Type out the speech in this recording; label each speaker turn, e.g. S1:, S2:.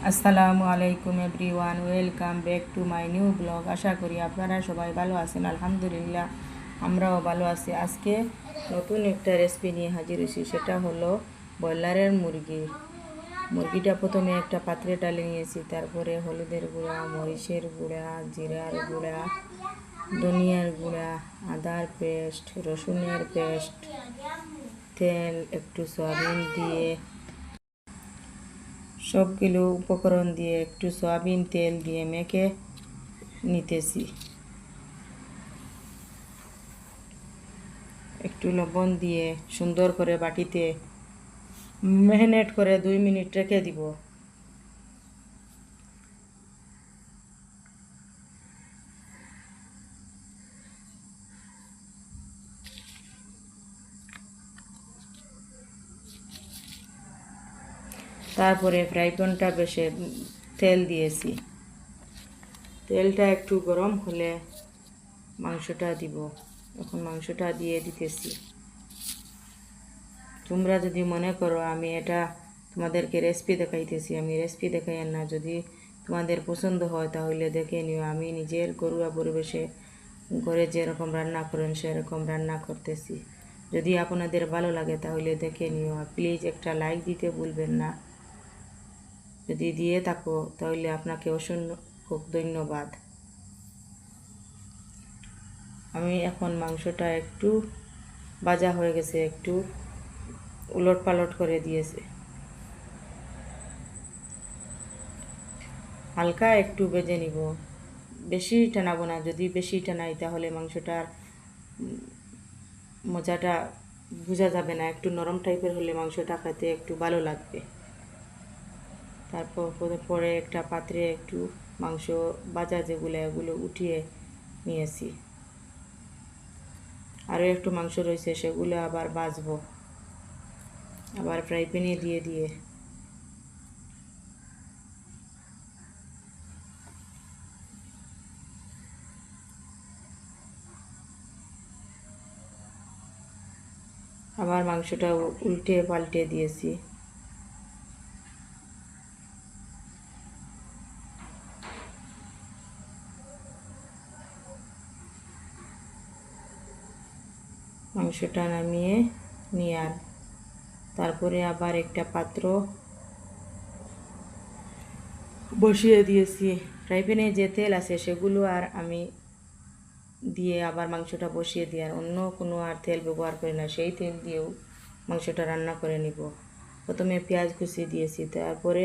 S1: আসসালামু আলাইকুম everyone, welcome back to my new blog. আশা করি আপনারা সবাই ভালো আছেন। আলহামদুলিল্লাহ, আমরাও ভালো আছি। আজকে নতুন একটা রেসিপি নিয়ে হাজির হয়েছি, সেটা হলো ব্রয়লারের মুরগি। মুরগিটা প্রথমে একটা পাত্রে ডালে নিয়েছি, তারপরে হলুদের গুঁড়া, মরিচের গুঁড়া, জিরার গুঁড়া, ধনিয়ার গুঁড়া, আদার পেস্ট, রসুনের পেস্ট, তেল, একটু সয়াবিন দিয়ে সবগুলো উপকরণ দিয়ে একটু সয়াবিন তেল দিয়ে মেখে নিতেছি। একটু লবণ দিয়ে সুন্দর করে বাটিতে ম্যারিনেট করে 2 মিনিট রেখে দিব। তারপরে ফ্রাই প্যানটা বেশে তেল দিয়েছি। তেলটা একটু গরম হলে মাংসটা দিব। এখন মাংসটা দিয়ে দিতেছি। তোমরা যদি মনে করো আমি এটা তোমাদেরকে রেসিপি দেখাইতেছি, আমি রেসিপি দেখাই না। যদি তোমাদের পছন্দ হয় তাহলে দেখে নিও। আমি নিজের ঘরোয়া পরিবেশে ঘরে যেরকম রান্না করেন সেরকম রান্না করতেছি। যদি আপনাদের ভালো লাগে তাহলে দেখে নিও। প্লিজ একটা লাইক দিতে ভুলবেন না। যদি দিয়ে থাকো তাহলে আপনাকে অসংখ্য ধন্যবাদ। আমি এখন মাংসটা একটু ভাজা হয়ে গেছে, একটু উলট পালট করে দিয়েছে। হালকা একটু ভেজে নিব, বেশি টানাবো না। যদি বেশি টানাই তাহলে মাংসটার মজাটা বোঝা যাবে না। একটু নরম টাইপের হলে মাংসটা খেতে একটু ভালো লাগবে। তারপর পরে একটা পাত্রে একটু মাংস ভাজা যেগুলো এগুলো উঠিয়ে নিয়েছি। আরও একটু মাংস রয়েছে, সেগুলো আবার ভাজবো, আবার ফ্রাই প্যানে দিয়ে আবার মাংসটা উল্টে পাল্টে দিয়েছি। মাংসটা নামিয়ে নিয়ে তারপরে আবার একটা পাত্র বসিয়ে দিয়েছি। ফ্রাই প্যানে যে তেল আছে সেগুলো আর আমি দিয়ে আবার মাংসটা বসিয়ে দিয়ে আর অন্য কোনো আর তেল ব্যবহার করি না। সেই তেল দিয়েও মাংসটা রান্না করে নিব। প্রথমে পেঁয়াজ কুচি দিয়েছি, তারপরে